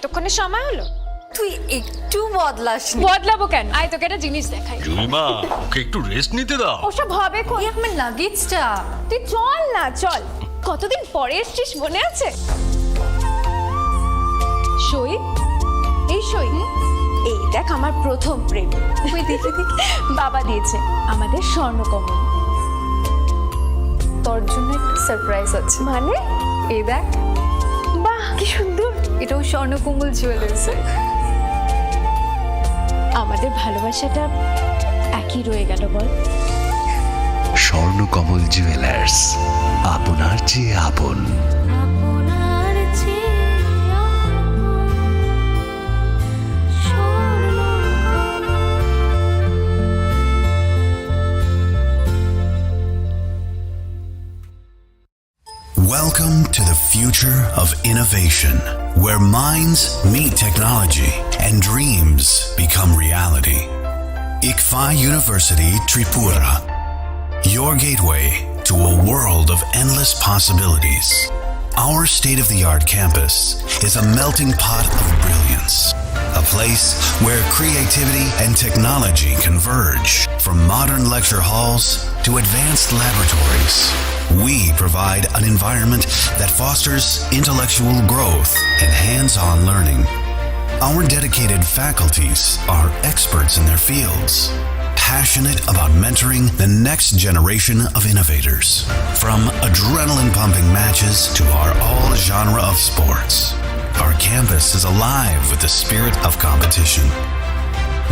এতক্ষণে সময় হলো? তুই একটু বদলাসনি। বদলাবো কেন? আয় তোকে একটা জিনিস দেখাই। জুইমা, ওকে একটু রেস্ট নিতে দাও। ওসব হবে কোন? এই আমার লাগেজটা। তুই চল না, চল। কতদিন পরে এসছিস, মনে আছে? সই, এই সই, এই দেখ আমার প্রথম প্রেম। তুই দেখে দেখি। বাবা দিয়েছে, আমাদের স্বর্ণকমল। তোর জন্য একটা সারপ্রাইজ আছে। মানে? এই দেখ, বাহ কি সুন্দর। এটাও স্বর্ণকমল জুয়েলার্সে। আমাদের ভালোবাসাটা একই রয়ে গেল বল। স্বর্ণকমল জুয়েলার্স, আপনার চেয়ে আপন। Welcome to the future of innovation, where minds meet technology and dreams become reality. ICFA University Tripura, your gateway to a world of endless possibilities. Our state-of-the-art campus is a melting pot of brilliance, a place where creativity and technology converge. From modern lecture halls to advanced laboratories, we provide an environment that fosters intellectual growth and hands-on learning. Our dedicated faculties are experts in their fields, passionate about mentoring the next generation of innovators. From adrenaline-pumping matches to our all-genre of sports, our campus is alive with the spirit of competition.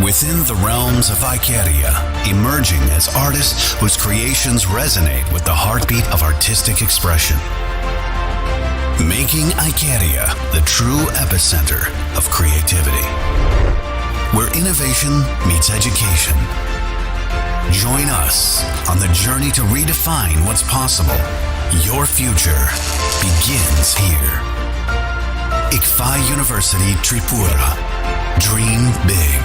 Within the realms of Icaria, emerging as artists whose creations resonate with the heartbeat of artistic expression. Making Icaria the true epicenter of creativity, where innovation meets education. Join us on the journey to redefine what's possible. Your future begins here. ICFA University Tripura. Dream big.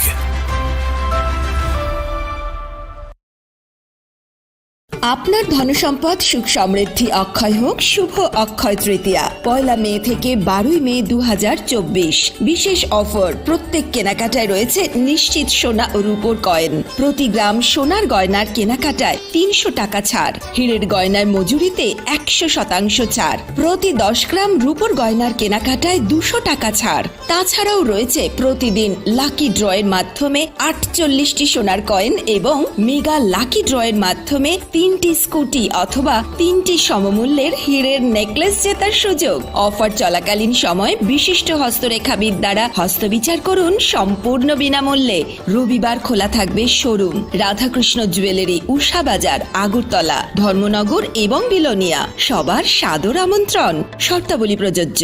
আপনার ধনসম্পদ সুখ সমৃদ্ধি অক্ষয় হোক। শুভ অক্ষয় তৃতীয়া 1 মে থেকে 12 মে 2024। বিশেষ offer, প্রত্যেক কেনাকাটায় রয়েছে নিশ্চিত সোনা ও রূপোর কয়েন। প্রতি গ্রাম সোনার গয়নার কেনাকাটায় 300 টাকা ছাড়। হীরের গয়নার মজুরিতে 100% ছাড়। প্রতি 10 গ্রাম রূপোর গয়নার কেনাকাটায় 200 টাকা ছাড়। তাছাড়াও রয়েছে প্রতিদিন লাকি ড্রয়ের মাধ্যমে 48টি সোনার কয়েন এবং মেগা লাকি ড্রয়ের মাধ্যমে 3টি স্কুটি অথবা 3টি সমমূল্যের হীরের নেকলেস জেতার সুযোগ। অফার চলাকালীন সময় বিশিষ্ট হস্তরেখাবিদ দ্বারা হস্তবিচার করুন সম্পূর্ণ বিনামূল্যে। রবিবার খোলা থাকবে শোরুম। রাধাকৃষ্ণ জুয়েলারি, উষা বাজার, আগরতলা, ধর্মনগর এবং বিলোনিয়া। সবার সাদর আমন্ত্রণ। শর্তাবলী প্রযোজ্য।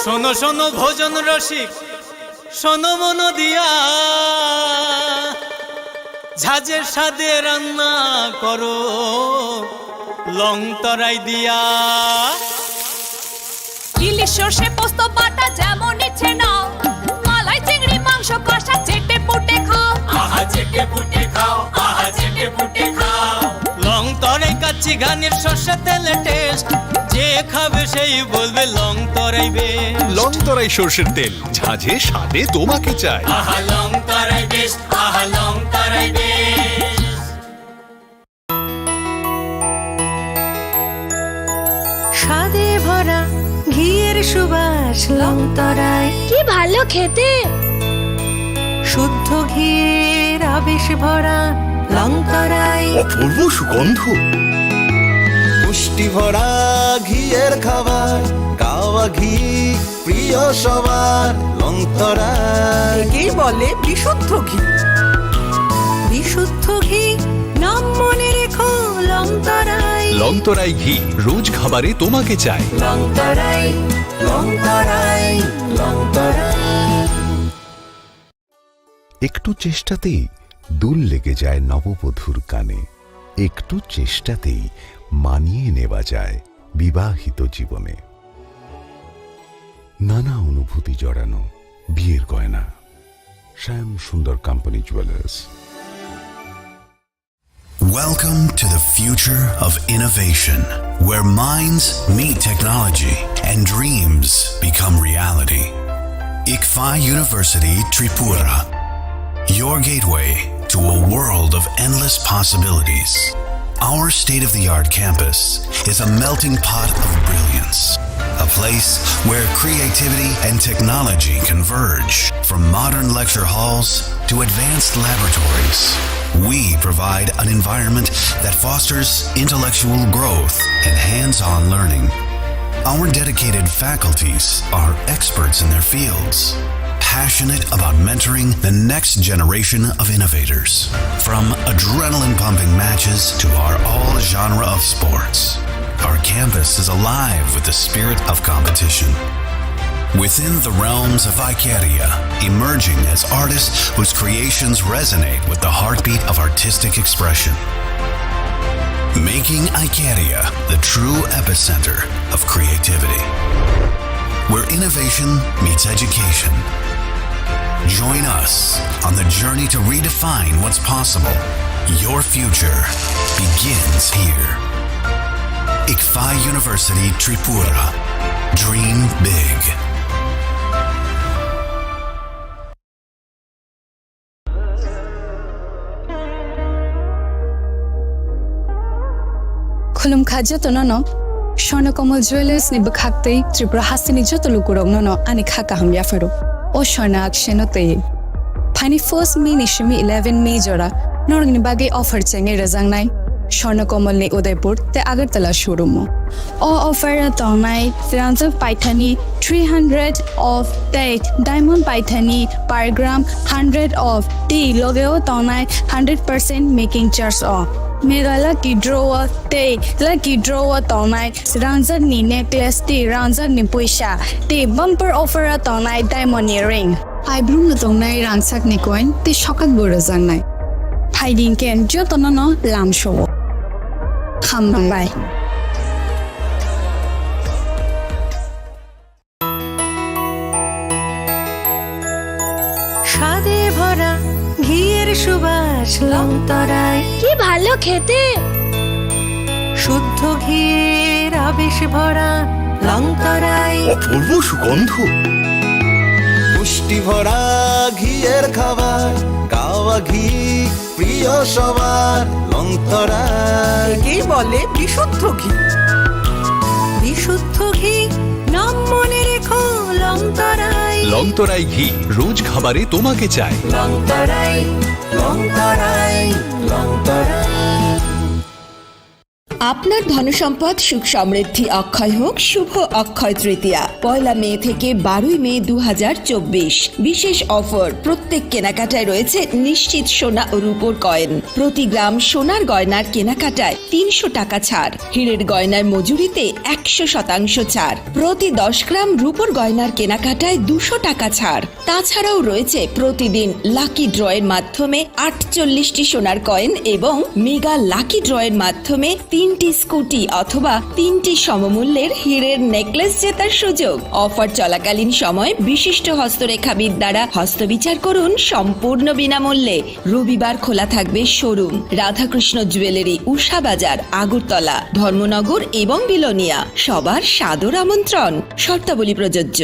শোনো শোনো ভোজন রসিক, শোনো মন দিয়া, ঝাঁঝের সাদে রান্না করো লং তরাই দিয়া। ইলিশ সর্ষে পোস্ত বাটা যেমন ইচ্ছে নাও, মালাই চিংড়ি মাংস কষা চেটে পুটে খাও। আহা চেটে পুটে খাও, আহা চেটে পুটে খাও। লং তরাই কাচ্চি ঘানির সর্ষে তেলে টেস্ট, যে খাবে সেই বলবে লং তরাই বেশ। লং তরাই সর্ষের তেল, ঝাঁঝে স্বাদে তোমাকে চাই। আহা লং তরাই বেশ, আহা লং তরাই বেশ। স্বাদে ভরা ঘিয়ের সুবাস লং তরাই, কি ভালো খেতে। শুদ্ধ ঘিয়ের আবেশ ভরা লং তরাই। অপূর্ব সুগন্ধ, পুষ্টি ভরা ঘিয়ের খাবার, গাওয়া ঘি প্রিয় সবার। লং তরাই একেই বলে বিশুদ্ধ ঘি। বিশুদ্ধ ঘি নাম মনে রেখো লং তরাই। লং তরাই ঘি রোজ খাবারে তোমাকে চাই। লং তরাই, লং তরাই, লং তরাই। একটু চেষ্টাতেই দুল লেগে যায় নববধূর কানে। একটু চেষ্টাতেই মানিয়ে নেওয়া যায় বিবাহিত জীবনে। নানা অনুভূতি জড়ানো বিয়ের গয়না। শ্যাম সুন্দর company jewellers. Welcome to the future of innovation, where minds meet technology and dreams become reality. ICFI University Tripura, your gateway to a world of endless possibilities. Our state-of-the-art campus is a melting pot of brilliance, a place where creativity and technology converge. From modern lecture halls to advanced laboratories, we provide an environment that fosters intellectual growth and hands-on learning. Our dedicated faculties are experts in their fields, passionate about mentoring the next generation of innovators. From adrenaline-pumping matches to our all-genre of sports, our campus is alive with the spirit of competition. Within the realms of Icaria, emerging as artists whose creations resonate with the heartbeat of artistic expression. Making Icaria the true epicenter of creativity, where innovation meets education. Join us on the journey to redefine what's possible. Your future begins here. ICFI University Tripura. Dream big. Khulum khaja to no Swarnakomal Jewelers ni bakhakte Tripura hasini joto lukurong no ani khaka ham yafaro o Swarna akshenote Pani first May ni shimi 11 May jora norgni bage offer chenge razangnai Swarnakomal ni Udaipur te Agartala showroom o offer tonai Ranjak Paithani 300 of date diamond Paithani per gram 100 of the logo tonai 100% making charge off Mega lucky draw te lucky draw tonai Ranjak ni necklace te Ranjak ni puisha te bumper offer tonai diamond earring eyebrow na tonai Ranjak ni coin te shokat borazang nai hiding ken jo tonono lam show Bye. স্বাদে ভরা ঘিয়ের সুবাস লংতরায় কি ভালো খেতে শুদ্ধ ঘিয়ের আবেশ ভরা লংতরায় অপূর্ব সুগন্ধ পুষ্টি ভরা ঘিয়ের খাবার কাওয়া ঘি প্রিয় সবার লংতরায় একেই বলে বিশুদ্ধ ঘি বিশুদ্ধ ঘি নাম মনে রেখো লংতরায় লংতরাই ঘি রোজ খাবারে তোমাকে চাই লংতরায় লংতরায় লংতরায় আপনার ধনসম্পদ সুখ সমৃদ্ধি অক্ষয় হোক শুভ অক্ষয় তৃতীয়া 1 মে থেকে 12 মে 2024 বিশেষ অফার প্রত্যেক কেনাকাটায় রয়েছে নিশ্চিত সোনা ও রূপোর কয়েন প্রতি গ্রাম সোনার গয়নার কেনাকাটায় 300 টাকা ছাড় হীরের গয়নার মজুরিতে 100% ছাড় প্রতি 10 গ্রাম রূপোর গয়নার কেনাকাটায় 200 টাকা ছাড় তাছাড়াও রয়েছে প্রতিদিন লাকি ড্রয়ের মাধ্যমে 48টি সোনার কয়েন এবং মেগা লাকি ড্রয়ের মাধ্যমে 3টি স্কুটি অথবা 3টি সমমূল্যের হীরের নেকলেস জেতার সুযোগ অফার চলাকালীন সময় বিশিষ্ট হস্তরেখাবিদ দ্বারা হস্তবিচার করুন সম্পূর্ণ বিনামূল্যে রবিবার খোলা থাকবে শোরুম রাধাকৃষ্ণ জুয়েলারি উষা বাজার আগরতলা ধর্মনগর এবং বিলোনিয়া সবার সাদর আমন্ত্রণ শর্তাবলী প্রযোজ্য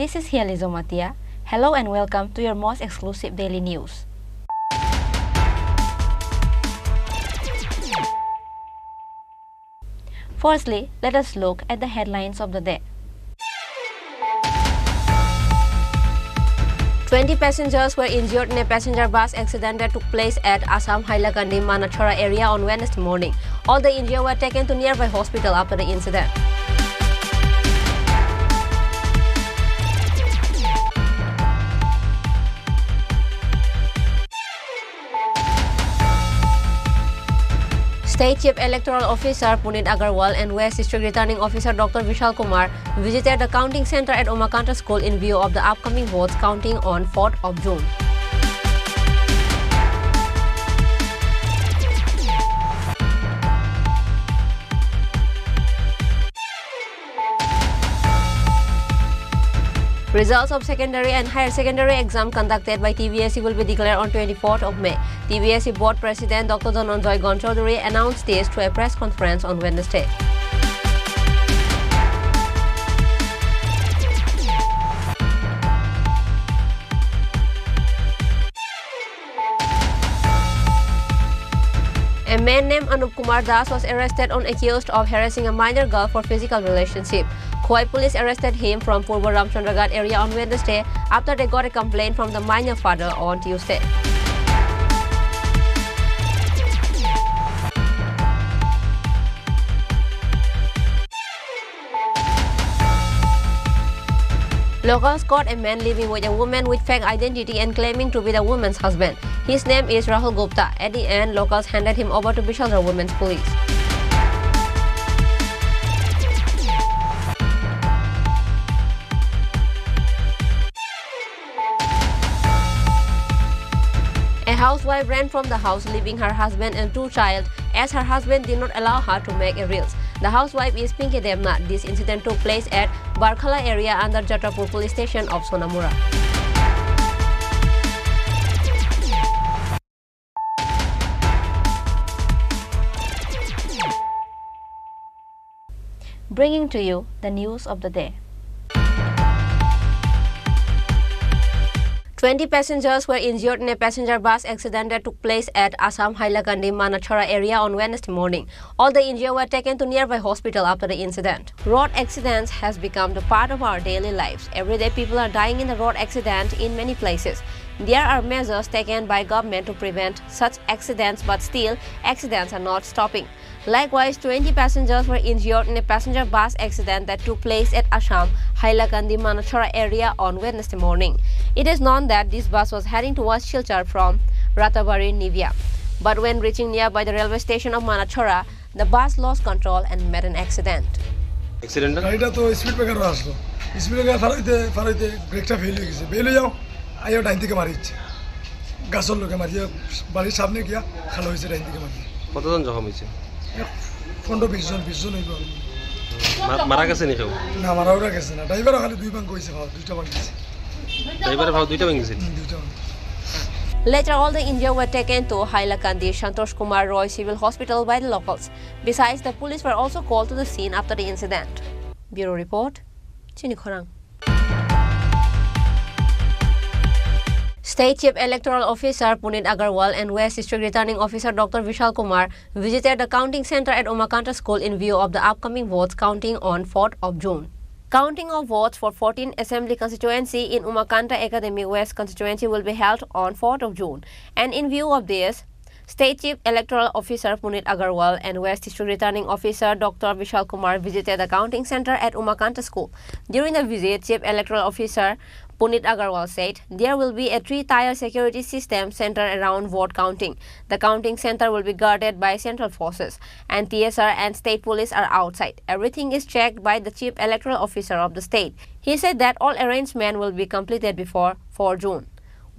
This is Hiali Zomatia. Hello and welcome to your most exclusive daily news. Firstly, let us look at the headlines of the day. 20 passengers were injured in a passenger bus accident that took place at Assam Hailakandi Manachara area on Wednesday morning. All the injured were taken to nearby hospital after the incident. State Chief Electoral Officer Punit Agarwal and West District Returning Officer Dr. Vishal Kumar visited the counting center at Umakanta School in view of the upcoming votes counting on 4th of June. Results of secondary and higher secondary exam conducted by TBSE will be declared on 24th of May. TBSE Board President Dr. Dhananjay Gonchaudhary announced this through a press conference on Wednesday. A man named Anup Kumar Das was arrested on accused of harassing a minor girl for physical relationship. Khowai police arrested him from Purba Ramchandragarh area on Wednesday after they got a complaint from the minor father on Tuesday. Locals caught a man living with a woman with fake identity and claiming to be the woman's husband. His name is Rahul Gupta. At the end, locals handed him over to Bishalgarh Women's Police. A housewife ran from the house, leaving her husband and 2 children as her husband did not allow her to make a reels. The housewife is Pinky Devnath. This incident took place at Barkhala area under Jatrapur police station of Sonamura. Bringing to you the news of the day. 20 passengers were injured in a passenger bus accident that took place at Assam Hailakandi Manachara area on Wednesday morning. All the injured were taken to nearby hospital after the incident. Road accidents has become the part of our daily lives. Every day people are dying in the road accident in many places. There are measures taken by government to prevent such accidents, but still accidents are not stopping. Likewise, 20 passengers were injured in a passenger bus accident that took place at Assam Hailakandi Manachara area on Wednesday morning. It is known that this bus was heading towards Silchar from Ratabari, Nivia. But when reaching nearby the railway station of Manachara, the bus lost control and met an accident. Accident? গাড়িটা তো speed breaker আসলো speed breaker ফারাইতে ব্রেকটা fail হয়ে গেছে fail হয়ে যাও আইও ডাইন থেকে মারিছে গাছর লোকে মারিয়ে বাড়ির সামনে গিয়া খালো হয়েছে ডাইন থেকে মারিয়ে কতজন জখম হয়েছে 15-20 জন হইব মারা গেছে নি কেউ না মারাও গেছে না ড্রাইভারও খালি 2 ভাঙ কইছে ভাও 2টা ভাঙ গেছে ড্রাইভারের ভাও 2টা ভাঙ গেছে 2টা Later, all the injured were taken to Hailakandi Santosh Kumar Roy Civil Hospital by the locals. Besides, the police were also called to the scene after the incident. Bureau Report, Chini Khorang. State Chief Electoral Officer Punit Agarwal and West District Returning Officer Dr. Vishal Kumar visited the counting center at Umakanta School in view of the upcoming votes counting on 4th of June. Counting of votes for 14 Assembly constituency in Umakanta Academy West constituency will be held on 4th of June. And in view of this, State Chief Electoral Officer Punit Agarwal and West District Returning Officer Dr. Vishal Kumar visited the counting center at Umakanta School. During the visit, Chief Electoral Officer Punit Agarwal said there will be a 3-tier security system centered around vote counting. The counting center will be guarded by central forces, and TSR and state police are outside. Everything is checked by the Chief Electoral Officer of the state. He said that all arrangements will be completed before 4 June.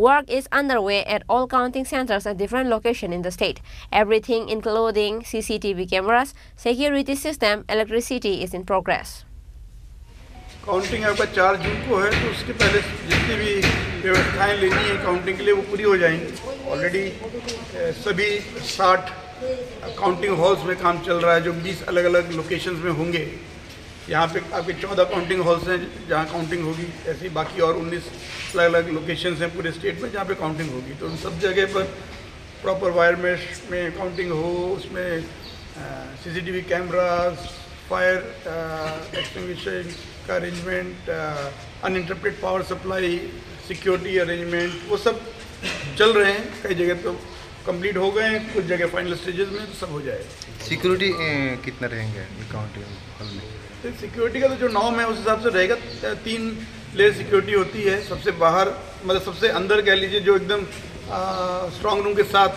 Work is underway at all counting centers at different locations in the state. Everything including CCTV cameras, security system, electricity is in progress. Counting आपका 4 जून को है तो उसके पहले जितनी भी व्यवस्थाएं लेनी है काउंटिंग के लिए वो पूरी हो जाएंगी। ऑलरेडी सभी 60 काउंटिंग हॉल्स में काम चल रहा है जो 20 अलग अलग लोकेशंस में होंगे। यहाँ पे आपके 14 काउंटिंग हॉल्स हैं जहाँ काउंटिंग होगी, ऐसे ही बाकी और 19 अलग अलग लोकेशंस हैं पूरे स्टेट में जहाँ पे काउंटिंग होगी। तो उन सब जगह पर प्रॉपर वायर मेश में काउंटिंग हो, उसमें CCTV कैमराज, फायर एक्सटिंग्विशिंग का arrangement, uninterrupted power supply, security arrangement वो सब चल रहे हैं। कई जगह तो कंप्लीट हो गए हैं, कुछ जगह फाइनल स्टेजेस में, तो सब हो जाएगा। सिक्योरिटी कितना रहेंगे काउंटिंग हॉल में? तो सिक्योरिटी का तो जो नॉर्म है उस हिसाब से रहेगा। 3 लेयर सिक्योरिटी होती है। सबसे बाहर मतलब सबसे अंदर कह लीजिए जो एकदम स्ट्रांग रूम के साथ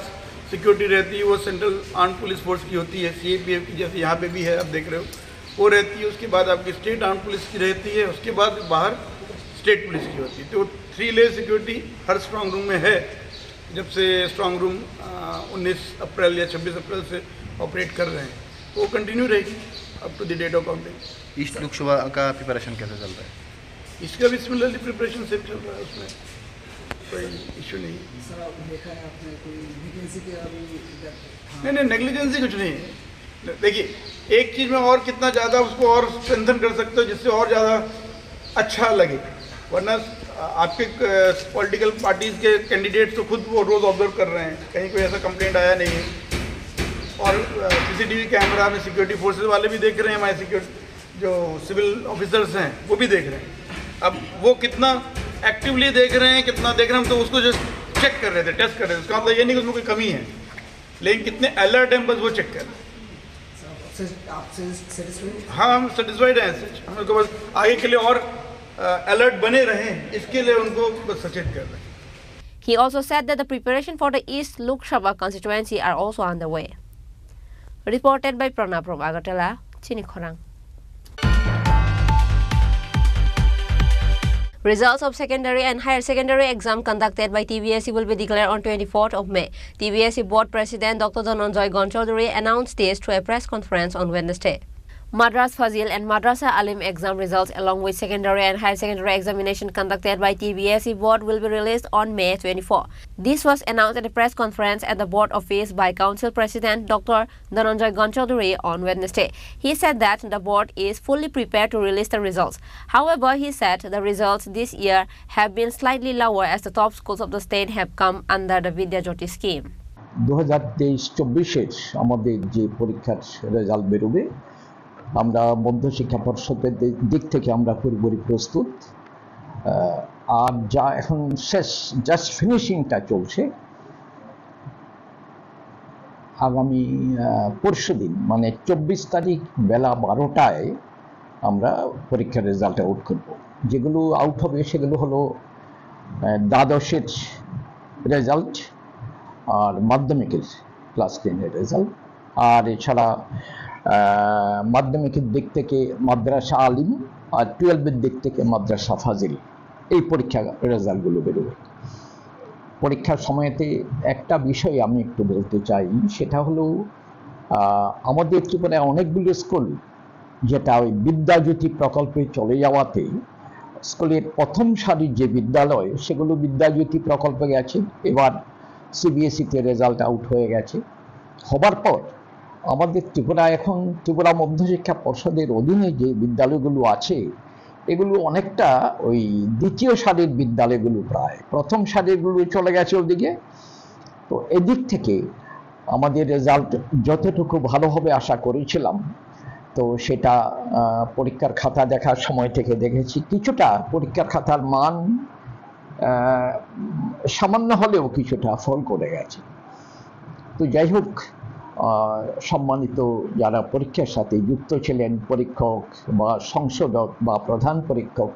सिक्योरिटी रहती है वो सेंट्रल आर्म पुलिस फोर्स की होती है, CAPF की, जैसे यहाँ पे भी है, आप देख रहे हो, वो रहती है। उसके बाद आपकी स्टेट आर्म पुलिस की रहती है, उसके बाद बाहर स्टेट पुलिस की होती है। तो 3 लेयर सिक्योरिटी हर स्ट्रांग रूम में है। जब से स्ट्रांग रूम 19 अप्रैल या 26 अप्रैल से ऑपरेट कर रहे हैं, तो वो कंटिन्यू रहेगी up to the date of counting. East Lok Sabha का प्रिपरेशन कैसे चल रहा है? इसका भी सिमिलरली प्रिपरेशन सेम चल रहा है, उसमें कोई इशू नहीं। नहीं, नेग्लिजेंसी कुछ नहीं है। देखिए एक चीज़ में और कितना ज़्यादा उसको और स्ट्रेंथन कर सकते हो जिससे और ज़्यादा अच्छा लगे, वरना आपके पॉलिटिकल पार्टीज़ के कैंडिडेट्स तो खुद वो रोज़ ऑब्जर्व कर रहे हैं, कहीं कोई ऐसा कंप्लेंट आया नहीं है। और CCTV कैमरा में सिक्योरिटी फोर्सेस वाले भी देख रहे हैं, हमारे सिक्योरिटी जो सिविल ऑफिसर्स हैं वो भी देख रहे हैं। अब वो कितना एक्टिवली देख रहे हैं, कितना देख रहे हैं, हम तो उसको जस्ट चेक कर रहे थे, टेस्ट कर रहे थे। उसका मतलब ये नहीं कि उसमें कोई कमी है, लेकिन कितने अलर्ट हैं बस वो चेक कर रहे हैं। हाँ, हम सेटिस्फाइड हैं। हम उनको बस आगे के लिए और अलर्ट बने रहें, इसके लिए उनको बस सचेत कर रहे हैं। He also said that the preparation for the East Lok Sabha constituency are also underway. Reported by Pranab from Agartala, Chinikhorang. Results of secondary and higher secondary exam conducted by TBSE will be declared on 24th of May. TBSE Board President Dr. Dhananjay Gonchaudhary announced this through a press conference on Wednesday. Madras Fazil and Madrasa Alim exam results along with secondary and higher secondary examination conducted by TBSE Board will be released on May 24. This was announced at a press conference at the Board office by Council President Dr. Dhananjay Gonchaudhary on Wednesday. He said that the Board is fully prepared to release the results. However, he said the results this year have been slightly lower as the top schools of the state have come under the Vidya Jyoti scheme. 2023-24 আমাদের যে পরীক্ষার result বেরোবে, আমরা মধ্যশিক্ষা পর্ষদের দিক থেকে আমরা পুরোপুরি প্রস্তুত। আর যা এখন শেষ জাস্ট ফিনিশিংটা চলছে, আগামী পরশুদিন মানে 24 তারিখ বেলা 12টায় আমরা পরীক্ষার রেজাল্ট আউট করব। যেগুলো আউট হবে সেগুলো হলো দ্বাদশের রেজাল্ট আর মাধ্যমিকের ক্লাস 10-এর রেজাল্ট। আর এছাড়া মাধ্যমিকের দিক থেকে মাদ্রাসা আলিম আর 12-এর দিক থেকে মাদ্রাসা ফাজিল, এই পরীক্ষা রেজাল্টগুলো বেরোবে। পরীক্ষার সময়তে একটা বিষয় আমি একটু বলতে চাই, সেটা হলো আমাদের ত্রিপুরায় অনেকগুলো স্কুল যেটা ওই বিদ্যাজ্যোতি প্রকল্পে চলে যাওয়াতে স্কুলের প্রথম সারির যে বিদ্যালয় সেগুলো বিদ্যাজ্যোতি প্রকল্পে গেছে। এবার CBSE-তে রেজাল্ট আউট হয়ে গেছে। হবার পর আমাদের ত্রিপুরা এখন ত্রিপুরা মধ্যশিক্ষা পর্ষদের অধীনে যে বিদ্যালয়গুলো আছে এগুলো অনেকটা ওই দ্বিতীয় সারির বিদ্যালয়গুলো, প্রায় প্রথম সারিগুলো চলে গেছে ওদিকে। তো এদিক থেকে আমাদের রেজাল্ট যতটুকু ভালো হবে আশা করেছিলাম, তো সেটা পরীক্ষার খাতা দেখার সময় থেকে দেখেছি কিছুটা পরীক্ষার খাতার মান সামান্য হলেও কিছুটা ফল করে গেছে। তো যাই হোক, সম্মানিত যারা পরীক্ষার সাথে যুক্ত ছিলেন, পরীক্ষক বা সংশোধক বা প্রধান পরীক্ষক,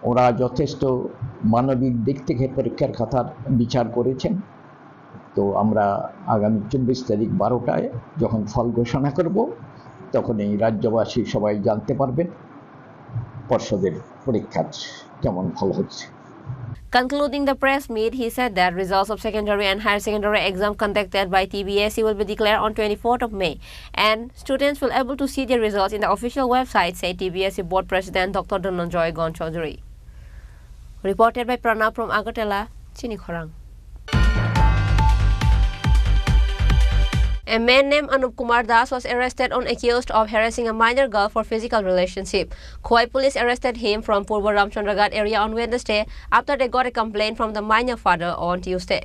ওরা যথেষ্ট মানবিক দিক থেকে পরীক্ষার খাতার বিচার করেছেন। তো আমরা আগামী 24 তারিখ 12টায় যখন ফল ঘোষণা করব তখন এই রাজ্যবাসী সবাই জানতে পারবেন পর্ষদের পরীক্ষার কেমন ফল হচ্ছে। Concluding the press meet, he said that results of secondary and higher secondary exam conducted by TBSE will be declared on 24th of May, and students will be able to see their results in the official website, said TBSE Board President Dr. Dhananjay Gonchaudhary. Reported by Pranab from Agartala, Chinikhorang. A man named Anup Kumar Das was arrested on accused of harassing a minor girl for physical relationship. Khowai police arrested him from Purba Ramchandragat area on Wednesday after they got a complaint from the minor father on Tuesday.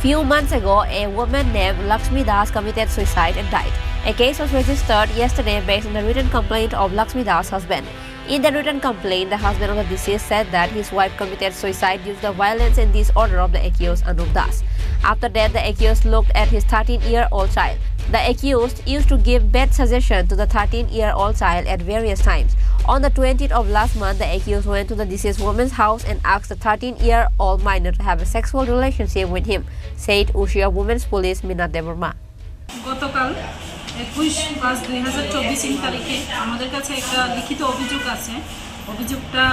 Few months ago, a woman named Lakshmi Das committed suicide and died. A case was registered yesterday based on the written complaint of Lakshmi Das' husband. In the written complaint, the husband of the deceased said that his wife committed suicide due to the violence and disorder of the accused Anup Das. After that, the accused looked at his 13-year-old child. The accused used to give bad suggestions to the 13-year-old child at various times. On the 20th of last month, the accused went to the deceased woman's house and asked the 13-year-old minor to have a sexual relationship with him, said Ushia Women's Police Minat Devarma. গতকাল 21/5/2024 তারিখে আমাদের কাছে একটা লিখিত অভিযোগ আছে। অভিযোগটা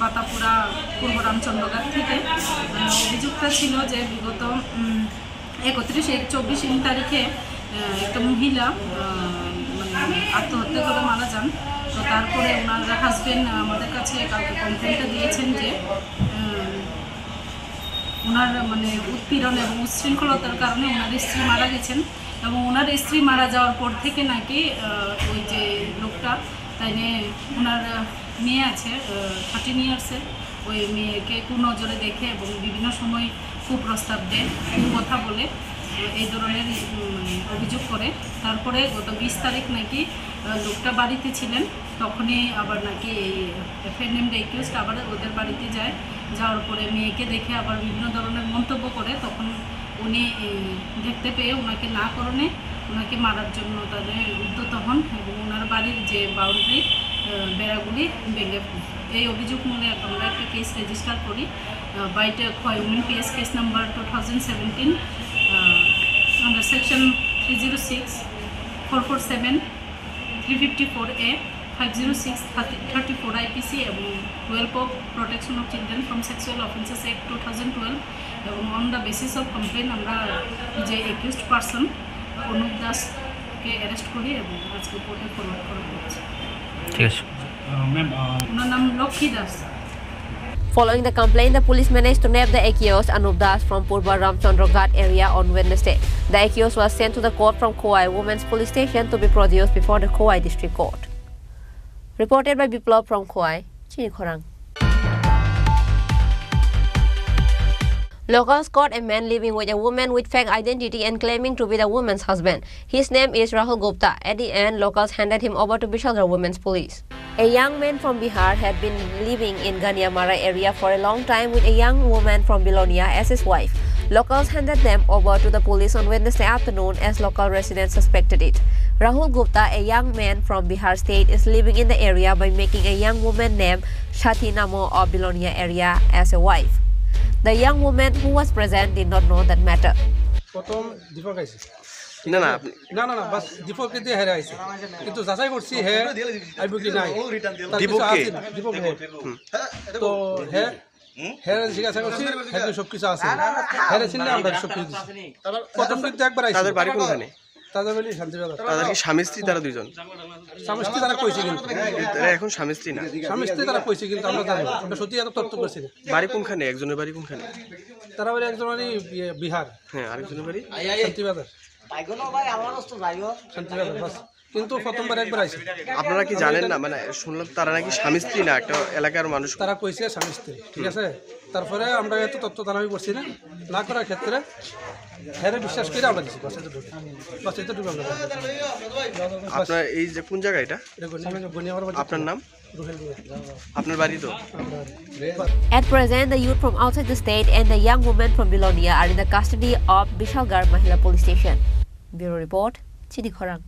বাতাপুরা পূর্ব রামচন্দ্রঘাট থেকে। অভিযোগটা ছিল যে বিগত 31/1/24 তারিখে একটা মহিলা মানে আত্মহত্যা করে মারা যান। তো তারপরে ওনার হাজবেন্ড আমাদের কাছে কালকে কমপ্লেনটা দিয়েছেন যে ওনার মানে উৎপীড়ন এবং উচ্ছৃঙ্খলতার কারণে ওনার স্ত্রী মারা গেছেন এবং ওনার স্ত্রী মারা যাওয়ার পর থেকে নাকি ওই যে লোকটা তাই ওনার মেয়ে আছে 13 ইয়ার্সের, ওই মেয়েকে কুনজরে দেখে এবং বিভিন্ন সময় কুপ্রস্তাব দেয়, কথা বলে, এই ধরনের অভিযোগ করে। তারপরে গত 20 তারিখ নাকি লোকটা বাড়িতে ছিলেন, তখনই আবার নাকি এই এফএনএম রিকোয়েস্ট আবার ওদের বাড়িতে যায়। যাওয়ার পরে মেয়েকে দেখে আবার বিভিন্ন ধরনের মন্তব্য করে, তখন উনি দেখতে পেয়ে ওনাকে না করণে ওনাকে মারার জন্য তাদের উদ্যত হন এবং ওনার বাড়ির যে বাউন্ডারি বেড়াগুলি ভেঙে। এই অভিযোগ মূলে আমরা একটা কেস রেজিস্টার করি বাইটে women PS case number 2017 under section 306, 447, 354A, 506, 34 IPC এবং 12 of Protection of Children from Sexual Offences Act 2012 এবং on the basis of complain আমরা যে একিউজড পারসন অনুপ দাসকে অ্যারেস্ট করি এবং আজকে কোর্টে ফরওয়ার্ড করা হচ্ছে। ঠিক আছে ম্যাম, ওনার নাম Lakshmi Das. Following the complaint, the police managed to nab the accused Anup Das from Purba Ramchandra area on Wednesday. The accused was sent to the court from Khowai Women's Police Station to be produced before the Khowai District Court. Reported by Biplab from Khowai, Chinikhorang. Locals caught a man living with a woman with fake identity and claiming to be the woman's husband. His name is Rahul Gupta. At the end, locals handed him over to Bishalgarh Women's Police. A young man from Bihar had been living in Ganyamara area for a long time with a young woman from Bilonia as his wife. Locals handed them over to the police on Wednesday afternoon as local residents suspected it. Rahul Gupta, a young man from Bihar state, is living in the area by making a young woman named Shati Namo of Bilonia area as a wife. The young woman who was present did not know that matter. প্রথম দীপক আইছে না না না না না বাস দীপককে দিয়ে হেরে আইছে, কিন্তু যাচাই করছি হে আইব কি নাই দীপক তো হে হেরে জিজ্ঞাসা করছি হেরে সব কিছু আছে, হেরে চিনলে আমরা সব কিছু দিচ্ছি। প্রথম কিন্তু একবার আইছে। তাদের বাড়ি কোনখানে? তাদের বাড়ি শান্তিবাজার। তাদের কি স্বামী স্ত্রী? তারা দুইজন স্বামী স্ত্রী। তারা কইছে কিন্তু তারা এখন স্বামী স্ত্রী না, স্বামী স্ত্রী তারা কইছে কিন্তু আমরা জানি না, আমরা সত্যি এত তথ্য করছি না। বাড়ি কোনখানে? একজনের বাড়ি কোনখানে? তারা বাড়ি একজনের বাড়ি বিহার, হ্যাঁ, আরেকজনের বাড়ি শান্তিবাজার। শান্তিবাজার বাস, কিন্তু প্রথমবার একবার আইছে। আপনারা কি জানেন না? মানে শুনলাম তারা নাকি স্বামী স্ত্রী না, একটা এলাকার মানুষ। তারা কইছে স্বামী স্ত্রী, ঠিক আছে। তারপরে আমরা এত তথ্য দাবি করছি না, না করার ক্ষেত্রে হ্যাঁ বিশ্বাস করে আমরা দিচ্ছি। আপনার এই যে কোন জায়গা এটা? আপনার নাম? আপনার বাড়ি তো? At present, the youth from outside the state and the young woman from Bilonia are in the custody of Bishalgarh Mahila Police Station. Bureau Report, Chinikhorang.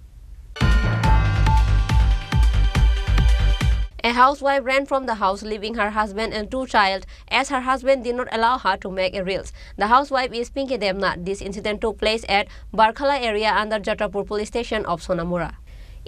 A housewife ran from the house leaving her husband and 2 children as her husband did not allow her to make a reels. The housewife is Pinky Devnath. This incident took place at Barkhala area under Jatapur police station of Sonamura.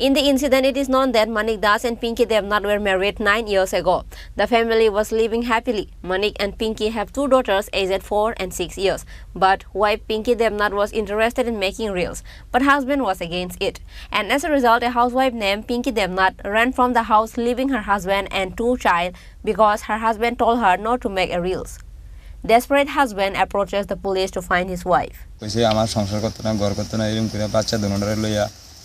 In the incident, it is known that Manik Das and Pinky Devnath were married 9 years ago. The family was living happily. Manik and Pinky have 2 daughters aged 4 and 6 years. But wife Pinky Devnath was interested in making reels, but husband was against it. And as a result, a housewife named Pinky Devnath ran from the house leaving her husband and 2 children because her husband told her not to make a reels. Desperate husband approaches the police to find his wife.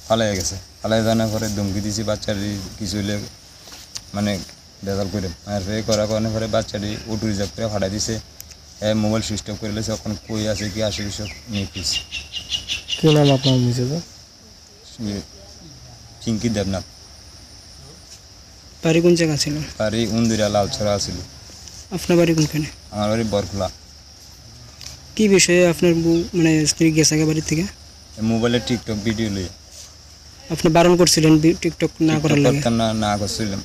পালাই গেছে, পালাই জানার পরে ধমকি দিয়েছি বাচ্চাটি কিছু হলে মানে বেজাল করে আর ফের করার কারণে পরে বাচ্চাটি অটো রিজার্ভ করে ফাটাই দিছে। মোবাইল সুইচ অফ করে লেছে, এখন কই আছে কি আসে সব নিয়ে ফিরছি। কি নাম আপনার? মিসেস পিঙ্কি দেবনাথ। বাড়ি কোন জায়গা ছিল? বাড়ি উন্দিরা লালছড়া ছিল। আপনার বাড়ি কোনখানে? আমার বাড়ি বরখোলা। কি বিষয়ে আপনার মানে স্ত্রী গেছে বাড়ি থেকে? মোবাইলে টিকটক ভিডিও লইয়া। আপনি বারণ করছিলেন টিকটক না করার লাগে? না করছিলাম,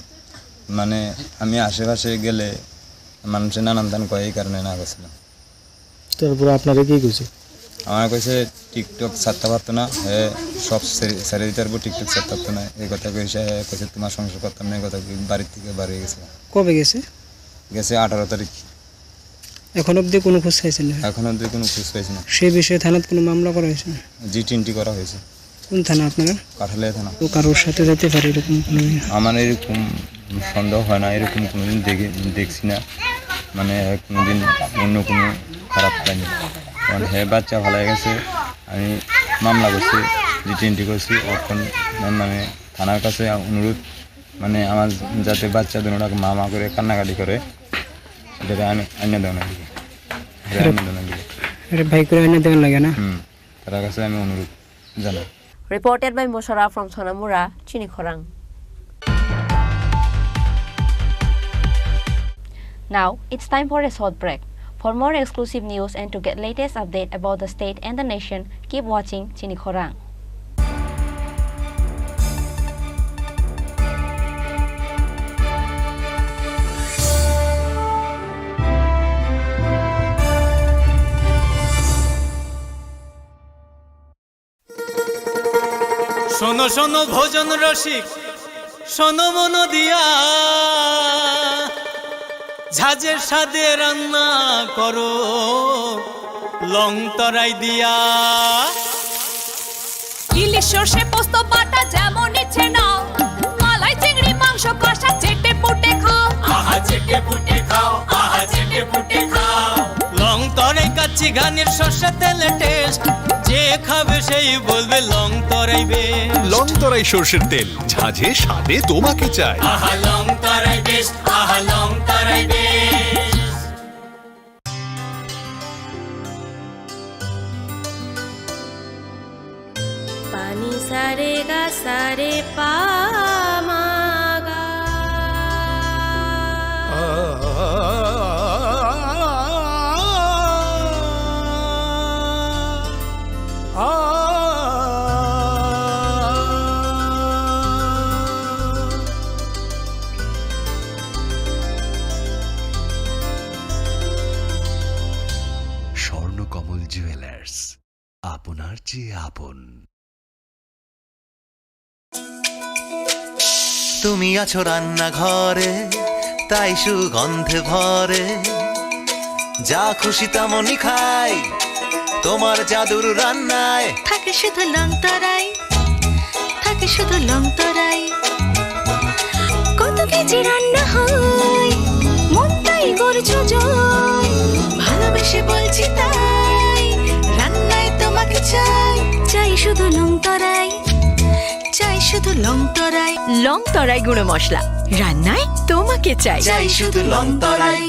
মানে আমি আশেপাশে গেলে মানুষের নানান দান কয়, এই কারণে না করছিলাম। তারপরে আপনারা কি কইছে? আমার কইছে টিকটক ছাড়তে পারতো না, সব ছেড়ে দিতে পারবো, টিকটক ছাড়তে পারতো না, এই কথা কইছে। কইছে তোমার সংসার করতাম না, এই কথা বাড়ির থেকে বাড়ি গেছে। কবে গেছে? গেছে 18 তারিখ। এখন অবধি কোনো খোঁজ পাইছেন না? এখন অবধি কোনো খোঁজ পাইছি না। সেই বিষয়ে থানাত কোনো মামলা করা হয়েছে? জি-20 করা হয়েছে। কোন থানা আপনারা? কাঠালিয়া থানা। তো কারোর সাথে যেতে পারে এরকম কোনো? আমার এরকম সন্দেহ হয় না, এরকম কোনোদিন দেখছি না, মানে কোনোদিন অন্য কোনো খারাপ পাইনি। কারণ বাচ্চা ভালো হয়ে গেছে, আমি মামলা করছি, জি-20 করছি। এখন মানে থানার কাছে অনুরোধ, মানে আমার যাতে বাচ্চা দুটাকে মা করে কান্নাকাটি করে, সেটাকে আইনে দেওয়া লাগে, ভাই করে আইনে দেওয়া লাগে না? তার কাছে আমি অনুরোধ জানাই। Reported by Moshara from Sonamura, Chinikhorang. Now, it's time for a short break. For more exclusive news and to get latest update about the state and the nation, keep watching Chinikhorang. শোনো শোনো ভোজন রসিক, শোনো মন দিয়া, ঝাঁঝের স্বাদে রান্না করো লং তরাই দিয়া। ইলিশ সর্ষে পোস্ত বাটা যেমন ইচ্ছে নাও, মালাই চিংড়ি মাংস কষা চেটে পুটে খাও, আহা চেটে পুটে খাও, আহা চেটে পুটে খাও। লং তরাই কাচ্চি ঘানির সর্ষে তেলে টেস্ট, যে খাবে সেই বলবে লং তরাই বেশ। লং তরাই সর্ষের তেল, ঝাঁঝে স্বাদে তোমাকে চাই। আহা লং তরাই বেশ, আহা লং তরাই বেশ। পানি সারে গা সারে পা মা গা। স্বর্ণকমল জুয়েলার্স, আপনার চেয়ে আপন। তুমি আছো রান্নাঘরে, তাই সুগন্ধে ভরে, যা খুশি তেমনই খাই, তোমার জাদুর রান্নায় থাকে শুধু লং তরাই, থাকে শুধু লং তরাই। কত কেজি রান্না হয়, মনটাই করছো জয়, ভালোবেসে বলছি তাই, রান্নায় তোমাকে চাই, চাই শুধু লং তরাই, চাই শুধু লং তরাই। লং তরাই গুঁড়ো মশলা, রান্নায় তোমাকে চাই, চাই শুধু long Terai.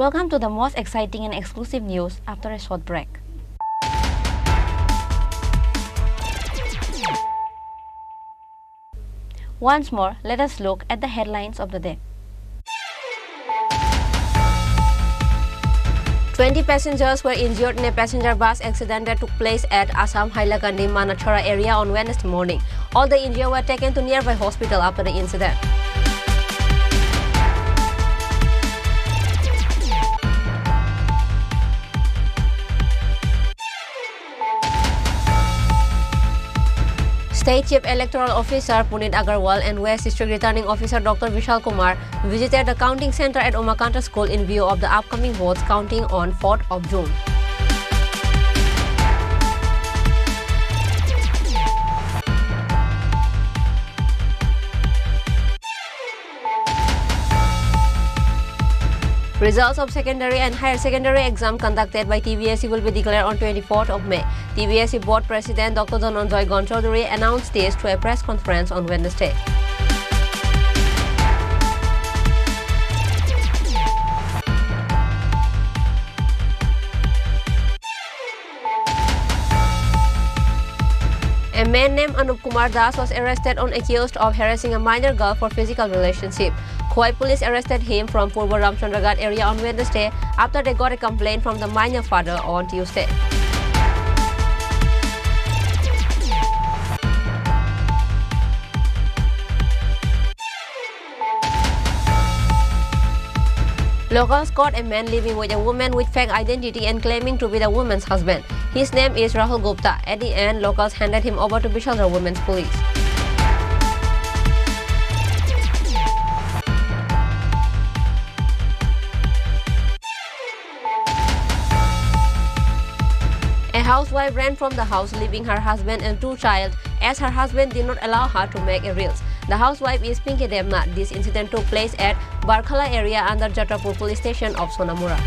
Welcome to the most exciting and exclusive news after a short break. Once more, let us look at the headlines of the day. 20 passengers were injured in a passenger bus accident that took place at Assam Hailakandi Manachara area on Wednesday morning. All the injured were taken to nearby hospital after the incident. State Chief Electoral Officer Punit Agarwal and West District Returning Officer Dr. Vishal Kumar visited the counting center at Umakanta School in view of the upcoming votes counting on 4th of June. Results of secondary and higher secondary exam conducted by TVSC will be declared on 24th of May. TVSC Board President Dr. Dhananjay Gonchaudhary announced this through a press conference on Wednesday. A man named Anup Kumar Das was arrested on accused of harassing a minor girl for physical relationship. Khoi police arrested him from Purba Ramchandragarh area on Wednesday after they got a complaint from the minor father on Tuesday. Locals caught a man living with a woman with fake identity and claiming to be the woman's husband. His name is Rahul Gupta. At the end, locals handed him over to Bishalgarh Women's Police. A housewife ran from the house, leaving her husband and 2 children, as her husband did not allow her to make a reels. The housewife is Pinky Devnath. This incident took place at Barkhala area under Jatrapur police station of Sonamura.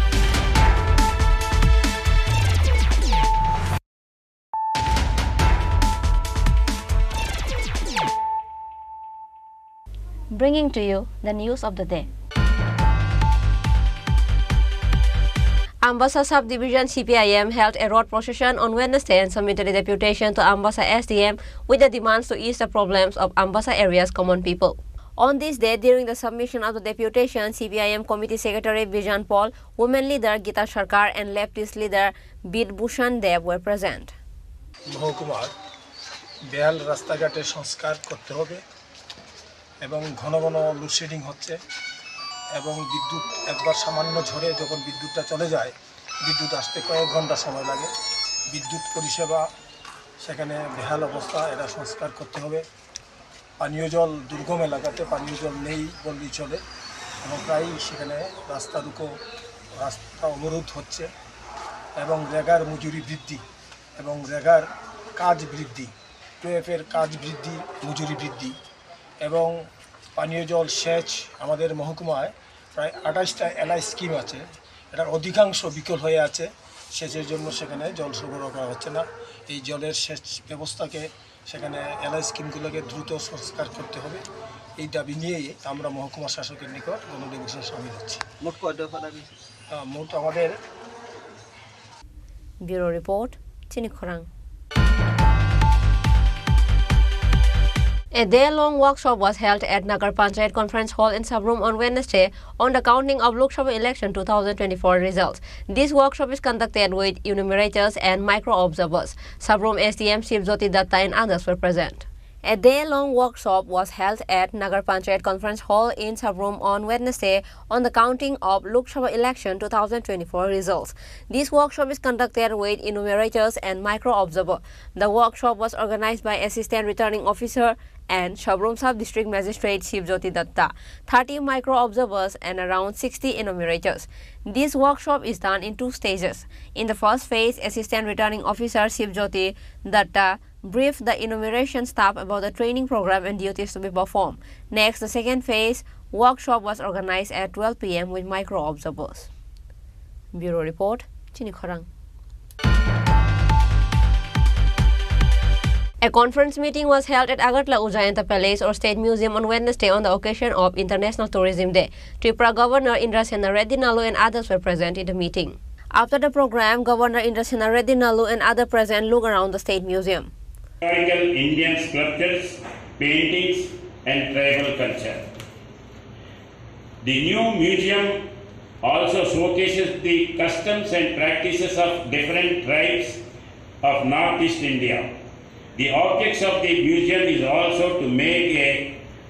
Bringing to you the news of the day. Ambassa Subdivision CPIM held a road procession on Wednesday and submitted a deputation to Ambassa SDM with the demands to ease the problems of Ambassa area's common people. On this day, during the submission of the deputation, CPIM Committee Secretary Bijan Paul, Women Leader Gita Sarkar and Leftist Leader Bid Bhushan Dev were present. মহকুমার বেহাল রাস্তাঘাটে সংস্কার করতে হবে এবং ঘন ঘন load shedding হচ্ছে এবং বিদ্যুৎ একবার সামান্য ঝড়ে যখন বিদ্যুৎটা চলে যায় বিদ্যুৎ আসতে কয়েক ঘন্টা সময় লাগে বিদ্যুৎ পরিষেবা সেখানে বেহাল অবস্থা এটা সংস্কার করতে হবে পানীয় জল দুর্গম এলাকাতে পানীয় জল নেই বললেই চলে এবং প্রায়ই সেখানে রাস্তা অবরোধ হচ্ছে এবং রেগার মজুরি বৃদ্ধি এবং রেগার কাজ বৃদ্ধি টুয়েফের কাজ বৃদ্ধি মজুরি বৃদ্ধি এবং পানীয় জল সেচ আমাদের মহকুমায় প্রায় 28টা এলআই স্কিম আছে এটার অধিকাংশ বিকল হয়ে আছে সেচের জন্য সেখানে জল সরবরাহ করা হচ্ছে না এই জলের সেচ ব্যবস্থাকে সেখানে এলআই স্কিমগুলোকে দ্রুত সংস্কার করতে হবে এই দাবি নিয়েই আমরা মহকুমা শাসকের নিকট গণডেপুটেশনে সামিল হচ্ছি মোট আমাদের bureau report Chinikhrang A day-long workshop was held at Nagar Panchayat Conference Hall in Sabroom on Wednesday on the counting of Lok Sabha election 2024 results. This workshop is conducted with enumerators and micro-observers. Sabroom SDM Shivjyoti Datta and others were present. A day-long workshop was held at Nagar Panchayat Conference Hall in Sabroom on Wednesday on the counting of Lok Sabha election 2024 results. This workshop is conducted with enumerators and micro-observer. The workshop was organized by Assistant Returning Officer and Sabroom Sub-District Magistrate Shivjyoti Datta, 30 micro-observers and around 60 enumerators. This workshop is done in 2 stages. In the first phase, Assistant Returning Officer Shivjyoti Datta briefed the enumeration staff about the training program and duties to be performed. Next, the second phase workshop was organized at 12 p.m. with micro-observers. Bureau Report, Chinikharang. A conference meeting was held at Agartala Ujjayanta Palace or State Museum on Wednesday on the occasion of International Tourism Day. Tripura Governor Indrasena Reddy Nalu and others were present in the meeting. After the program, Governor Indrasena Reddy Nalu and others present looked around the State Museum. Historical Indian sculptures, paintings and tribal culture. The new museum also showcases the customs and practices of different tribes of Northeast India. The objects of the museum is also to make a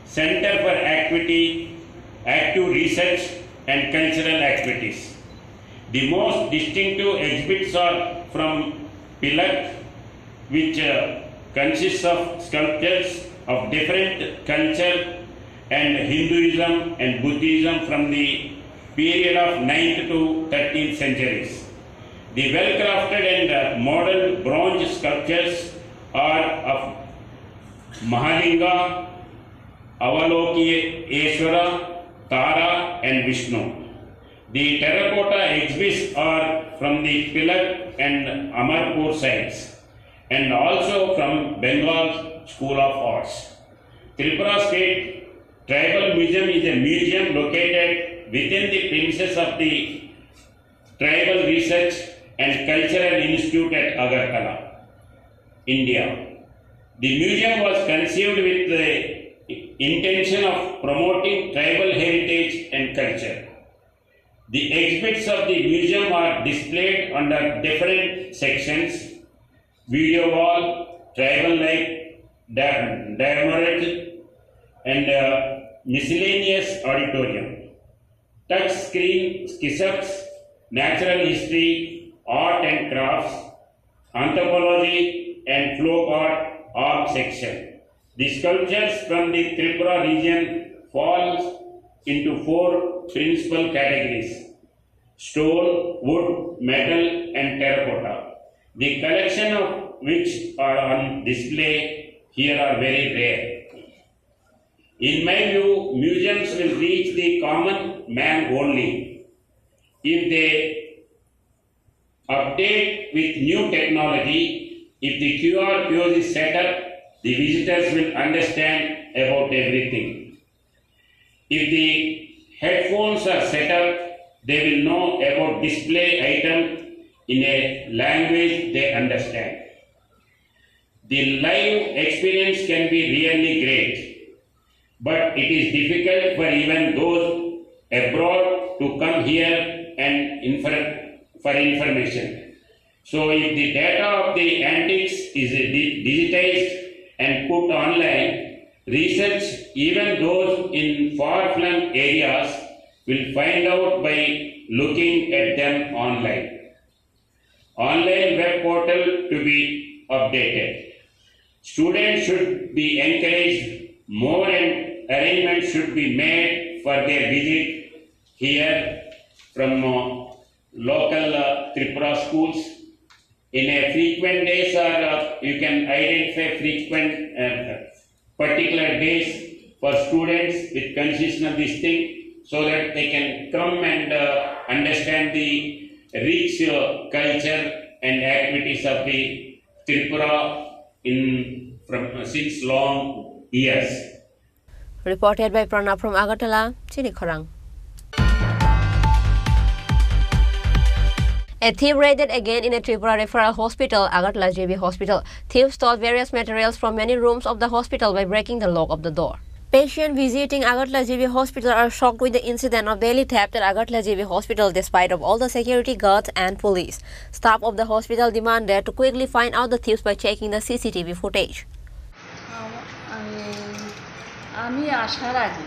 center for active research and cultural activities. The most distinctive exhibits are from Pilak, which consists of sculptures of different culture and Hinduism and Buddhism from the period of 9th to 13th centuries. The well-crafted and model bronze sculptures are of Mahalinga, Avalokiteshvara, Tara and Vishnu. The terracotta exhibits are from the Pilak and Amarpur sites and also from Bengal School of Arts. Tripura State Tribal Museum is a museum located within the premises of the Tribal Research and Cultural Institute at Agartala, India. The museum was conceived with the intention of promoting tribal heritage and culture. The exhibits of the museum are displayed under different sections: video wall, tribal life, diorama, and miscellaneous auditorium. Touch screen sketchups, natural history, art and crafts, anthropology, and folk art are section. The sculptures from the Tripura region fall into 4 principal categories: stone, wood, metal, and terracotta. The collection of which are on display here are very rare. In my view, museums will reach the common man only if they update with new technology. If the QR code is set up, the visitors will understand about everything. If the headphones are set up, they will know about display item in a language they understand. The live experience can be really great, but it is difficult for even those abroad to come here and for information. So if the data of the antiques is digitized and put online, research, even those in far-flung areas, will find out by looking at them online. Online web portal to be updated. Students should be encouraged more and arrangements should be made for their visit here from local Tripura schools. In a frequent days, or you can identify frequent particular days for students with constitutional this thing, so that they can come and understand the rich culture and activities of the Tripura since long years. Reported by Pranab from Agartala, Chinikhorang. A thief raided again in a Tripura referral hospital, Agartala JB Hospital. Thieves stole various materials from many rooms of the hospital by breaking the lock of the door. Patients visiting Agartala JB Hospital are shocked with the incident of daily theft at Agartala JB Hospital despite of all the security guards and police. Staff of the hospital demanded to quickly find out the thieves by checking the CCTV footage. আমি আসার আগে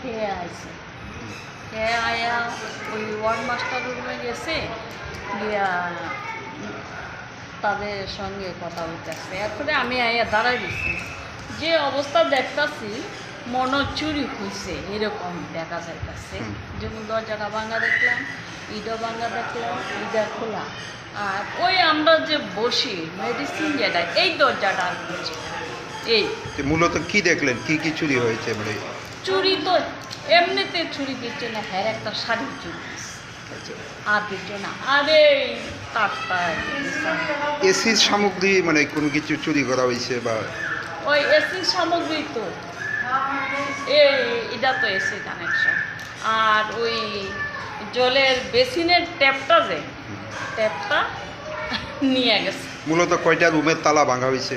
খেয়ে আইছি, খেয়ে আয়া ওই word master রুমে গেছে, গিয়া তাদের সঙ্গে কথা বলতেছে। এরপরে আমি আয়া দাঁড়াই দিচ্ছি, যে অবস্থা দেখতেছি মনে চুরি হয়েছে এরকম দেখা যাইতেছে। যেমন দরজাটা ভাঙা দেখলাম, ইটও ভাঙা দেখলাম, ইটা খোলা। আর ওই আমরা যে বসি মেডিসিন যেটা, এই দরজাটা আর খুলছে। এই মূলত কি দেখলেন, কি কি চুরি হয়েছে? মানে চুরি তো এমনিতে চুরি দিচ্ছে না, হ্যাঁ একটা শাড়ি চুরি আর দিচ্ছে না, আরে তারটা এসির সামগ্রী মানে কোনো কিছু চুরি করা হয়েছে বা ওই এসির সামগ্রী তো এটা তো এসি কানেকশন। আর ওই জলের বেসিনের ট্যাপটা যে ট্যাপটা নিয়ে গেছে। মূলত কয়টা রুমের তালা ভাঙা হয়েছে?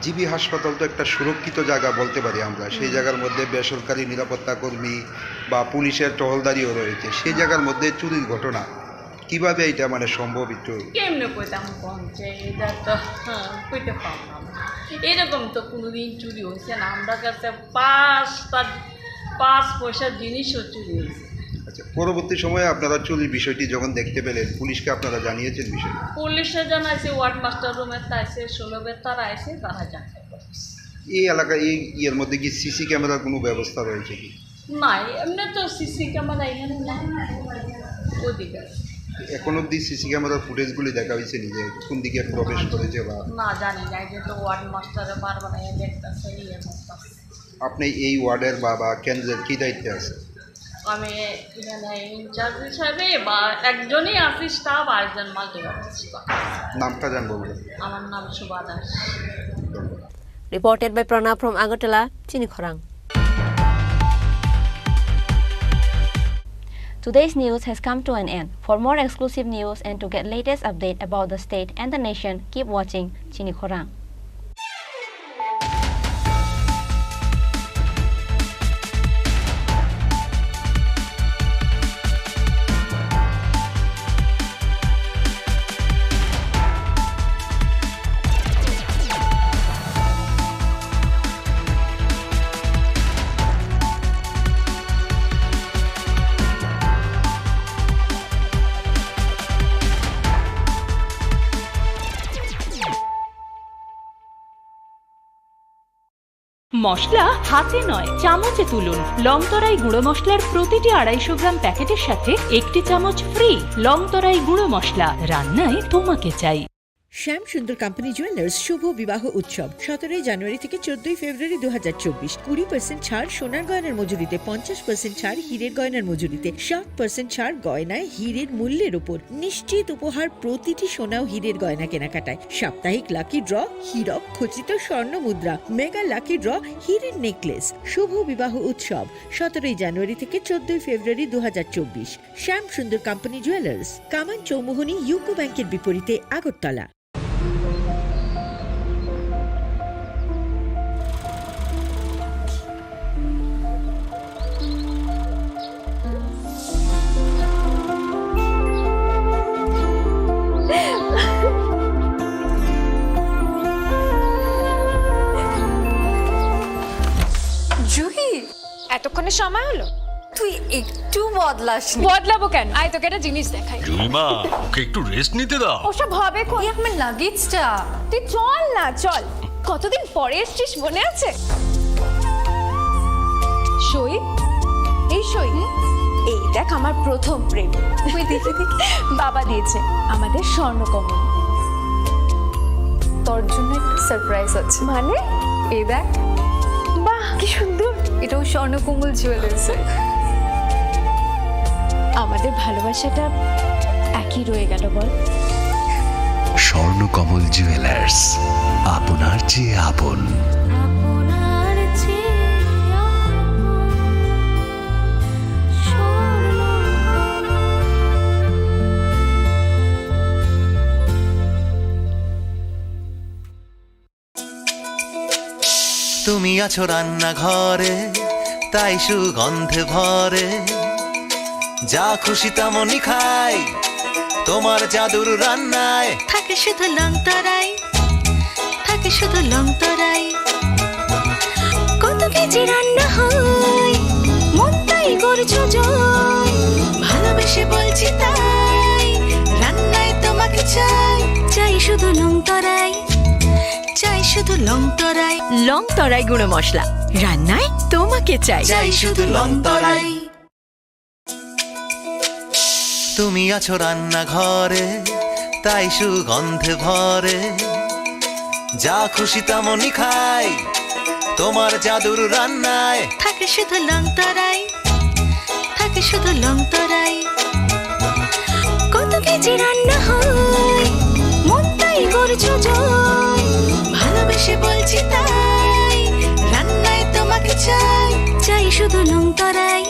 জিবি হাসপাতাল তো একটা সুরক্ষিত জায়গা বলতে পারি আমরা, সেই জায়গার মধ্যে বেসরকারি নিরাপত্তা কর্মী বা পুলিশের টহলদারিও রয়েছে, সেই জায়গার মধ্যে চুরির ঘটনা কিভাবে এটা মানে সম্ভব? একটু কেমনে কইতাম পৌঁছে, এটা তো কইতে পারলাম না। এরকম তো কোনোদিন চুরি হয়েছে না, আমরা কাছে 5 পয়সার জিনিসও চুরি হয়েছে। আচ্ছা, পরবর্তী সময়ে আপনারা চুরির বিষয়টি যখন দেখতে পেলেন, পুলিশকে আপনারা জানিয়েছেন বিষয়টি? পুলিশে জানাইছে, ওয়ার্ড মাস্টার রুমের তাইছে, 16 তারা আইছে, তারা জানাই। এই এলাকায় এই ইয়ের মধ্যে কি সিসি ক্যামেরার কোনো ব্যবস্থা রয়েছে কি? না, এমনি তো সিসি ক্যামেরা এখানে নাই, ওদিকে এখন অব্দি সিসি ক্যামেরার ফুটেজগুলি দেখা হয়েছে নিজে কোন দিকে প্রবেশ করেছে বা না জানি না, যে তো ওয়ার্ড মাস্টারে বারবার দেখতেছে। আপনি এই ওয়ার্ডের বা কেন্দ্রের কি দায়িত্বে আছে? আমি এখানে ইনচার্জ হিসাবে বা একজনই আছি স্টাফ, আরেকজন মাল্টিপারপাস স্টাফ। নামটা জানবো বলে? আমার নাম Shubha Das. Reported by Pranab from Agartala, Chinikhorang. Today's news has come to an end. For more exclusive news and to get latest update about the state and the nation, keep watching Chini Khorang. মশলা হাতে নয় চামচে তুলুন। লংতরাই গুঁড়ো মশলার প্রতিটি 250 গ্রাম প্যাকেটের সাথে 1টি চামচ ফ্রি। লংতরাই গুঁড়ো মশলা, রান্নায় তোমাকে চাই। শ্যাম সুন্দর কোম্পানি জুয়েলার্স শুভ বিবাহ উৎসব 17 জানুয়ারি থেকে 14 ফেব্রুয়ারি 2024। 20% ছাড় সোনার গয়নার মজুরিতে, 50% ছাড় হীরের গয়নার মজুরিতে, 60% ছাড় গয়নায় হীরের মূল্যের উপর, নিশ্চিত উপহার প্রতিটি সোনা ও হীরের গয়না কেনাকাটায়, সাপ্তাহিক লাকি ড্র, হীরক খচিত স্বর্ণ মুদ্রা, মেগা লাকি ড্র, হীরের নেকলেস। শুভ বিবাহ উৎসব 17 জানুয়ারি থেকে 14 ফেব্রুয়ারি 2024। শ্যাম সুন্দর কোম্পানি জুয়েলার্স, কামান চৌমুহনী ইউকো ব্যাংকের বিপরীতে, আগরতলা। জুহি, এতক্ষণে সময় হলো? তুই একটু বদলাসনি। বদলাবো কেন? আয় তোকে একটা জিনিস দেখাই। জুইমা, ওকে একটু রেস্ট নিতে দাও। ওসব হবে কোন? আমার লাগেজটা। তুই চল না, চল। কতদিন পরে এসেছিস, মনে আছে? সই, এই সই, এই দেখ আমার প্রথম প্রেম। তুই দেখে দেখ, বাবা দিয়েছে আমাদের স্বর্ণকমল। তোর জন্য একটা সারপ্রাইজ আছে। মানে? এই দেখ। বাহ, কি সুন্দর। এটাও স্বর্ণকমল জুয়েলার্স। আমাদের ভালোবাসাটা একই রয়ে গেল, বল। স্বর্ণকমল জুয়েলার্স, আপনার চেয়ে আপন। তুমি আছো রান্নাঘরে, তাই সুগন্ধে ভরে, যা খুশি তেমনই খাই, তোমার জাদুর রান্নায় থাকে শুধু লংতরাই, থাকে শুধু লংতরাই। কত কেজি রান্না হয়, মন তাই করছো জয়, ভালোবেসে বলছি তাই, রান্নায় তোমাকে চাই, চাই শুধু লংতরাই, চাই শুধু লংতরাই। লংতরাই গুঁড়ো মশলা, রান্নায় তোমাকে চাই, চাই শুধু লংতরাই। তুমি আছো রান্নাঘরে, তাই সুগন্ধে ভরে, যা খুশি তেমনই খাই, তোমার জাদুর রান্নায় থাকে শুধু লংতরাই, থাকে শুধু লংতরাই। কত কেজি রান্না হয়, মন তাই করছো জয়, ভালোবেসে বলছি তাই, রান্নায় তোমাকে চাই, চাই শুধু লংতরাই,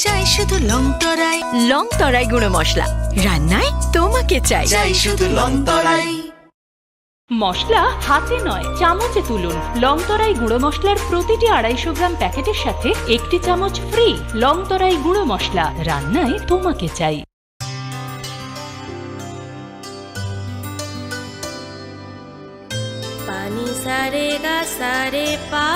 চাই শুধু লংতরাই। লংতরাই গুঁড়ো মশলা, রান্নায় তোমাকে চাই, চাই শুধু লংতরাই। মশলা হাতে নয় চামচে তুলুন। লংতরাই গুঁড়ো মশলার প্রতিটি 250 গ্রাম প্যাকেটের সাথে 1টি চামচ ফ্রি। লংতরাই গুঁড়ো মশলা, রান্নায় তোমাকে চাই। পানি সারে গা সারে পা।